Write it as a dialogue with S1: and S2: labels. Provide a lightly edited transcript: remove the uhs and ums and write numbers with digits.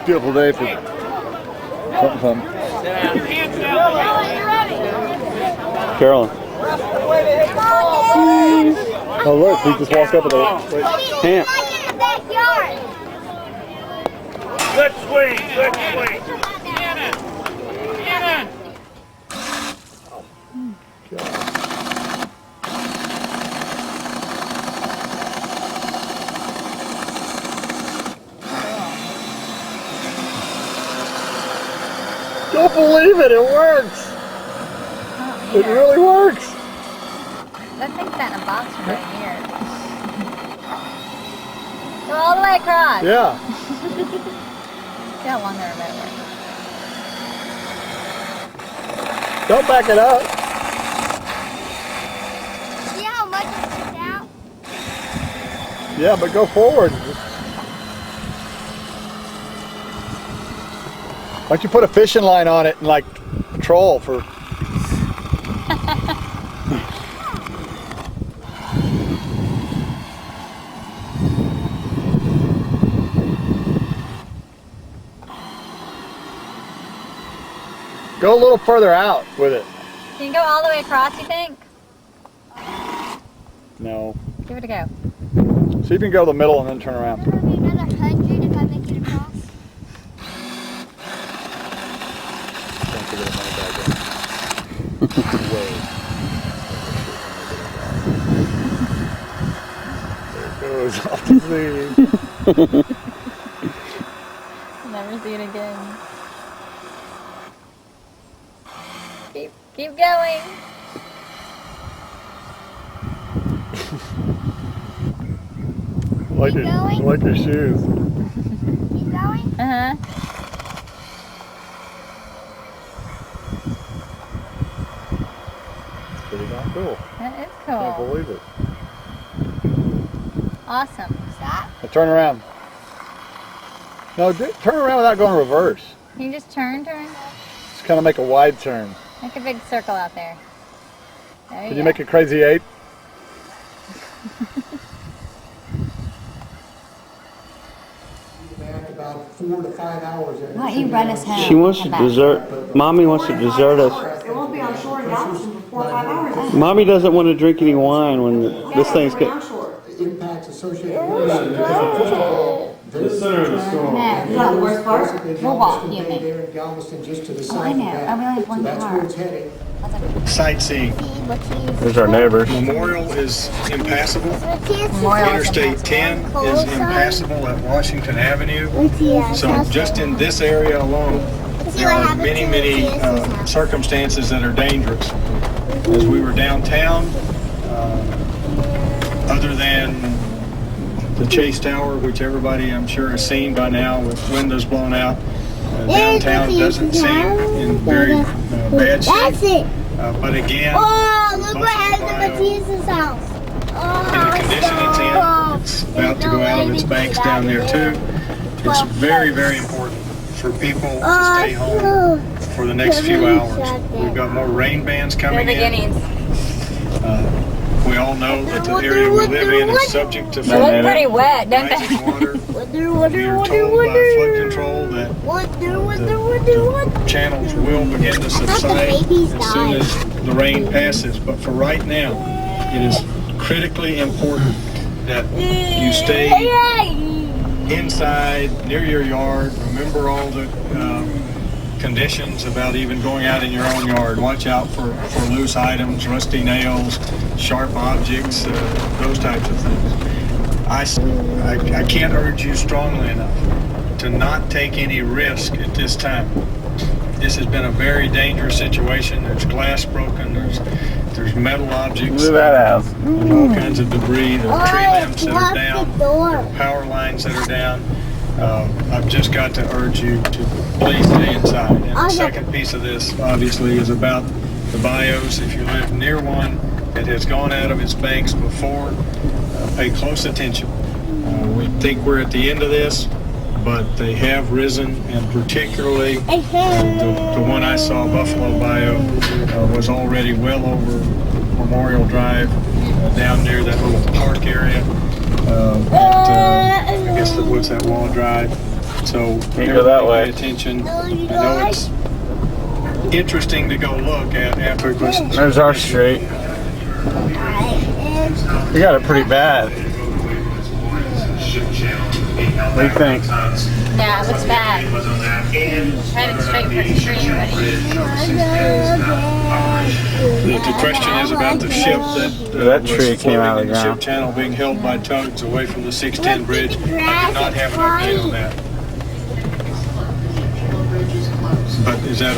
S1: Beautiful day for something. Carolyn. Oh look, we just walked up with a camp.
S2: Good swing, good swing.
S1: Don't believe it, it works. It really works.
S3: That thing's got in a box from right here. Go all the way across.
S1: Yeah.
S3: See how long the remote works.
S1: Don't back it up.
S4: See how much it sticks out?
S1: Yeah, but go forward. Why don't you put a fishing line on it and like troll for... Go a little further out with it.
S3: Can you go all the way across, you think?
S1: No.
S3: Give it a go.
S1: See if you can go to the middle and then turn around.
S4: That'll be another 100 if I make it across.
S1: Don't forget a money bag. There it goes off the sea.
S3: Never see it again. Keep going.
S1: Like your shoes.
S4: Keep going?
S3: Uh-huh.
S1: Pretty darn cool.
S3: That is
S1: Can't
S3: cool.
S1: believe it.
S3: Awesome.
S4: Stop.
S1: Now turn around. No, turn around without going reverse.
S3: Can you just turn?
S1: Just kind of make a wide turn.
S3: Make a big circle out there. There
S1: Can you make a crazy 8?
S5: About 4 to 5 hours.
S3: Why don't you run us home?
S6: She wants to desert. Mommy wants to desert us.
S7: It won't be on shore in Galveston for 4 or 5 hours.
S6: Mommy doesn't want to drink any wine when this thing's
S7: on
S6: get.
S7: shore.
S5: Impacts associated with
S1: The center of the storm.
S3: No.
S7: You know the worst part?
S3: We'll walk, you and me.
S5: there in Galveston, just to the
S3: Oh,
S5: south
S3: I
S5: of
S3: know.
S5: that.
S3: I only have one
S5: So that's
S3: car.
S5: where it's heading.
S1: Sightseeing.
S4: What
S1: There's our neighbors.
S8: Memorial is impassable.
S3: Memorial is
S8: Interstate 10 is impassable at Washington Avenue. So just in this area alone, there are many, many circumstances that are dangerous. As we were downtown, other than the Chase Tower, which everybody I'm sure has seen by now with windows blown out, downtown doesn't seem in very bad shape. But again,
S4: Oh, look what
S8: most of
S4: happened
S8: the
S4: to
S8: bio-
S4: Matthias's house.
S8: in the condition it's about to go out of its banks down there too. It's very, very important for people to stay home for the next few hours. We've got more rain bands
S3: They're
S8: coming in.
S3: beginnings.
S8: We all know that the area we live in is subject to
S3: They look pretty wet, don't
S8: rising
S3: they?
S8: water. We are told by flood control that the channels will begin to subside as soon as the rain passes. But for right now, it is critically important that you stay inside, near your yard. Remember all the conditions about even going out in your own yard. Watch out for loose items, rusty nails, sharp objects, those types of things. I can't urge you strongly enough to not take any risk at this time. This has been a very dangerous situation. There's glass broken, there's metal objects,
S6: Look at that house.
S8: all kinds of debris, there's tree limbs that are down, there are power lines that are down. I've just got to urge you to please stay inside. And the second piece of this, obviously, is about the bios. If you live near one that has gone out of its banks before, pay close attention. We think we're at the end of this, but they have risen, and particularly the one I saw, Buffalo Bayou, was already well over Memorial Drive, down near that little park area. I guess what's that, Wall Drive? So
S6: Can't go that way.
S8: Pay attention. I know it's interesting to go look at after it was.
S6: There's our street. We got it pretty bad. What do you think?
S3: Yeah, it looks bad. Headed straight for the street already.
S8: The question is about the ship
S6: That
S8: was
S6: tree came out of
S8: floating in
S6: the
S8: the ship
S6: ground.
S8: channel being held by tugs away from the 610 bridge. I do not have an update on that. But is that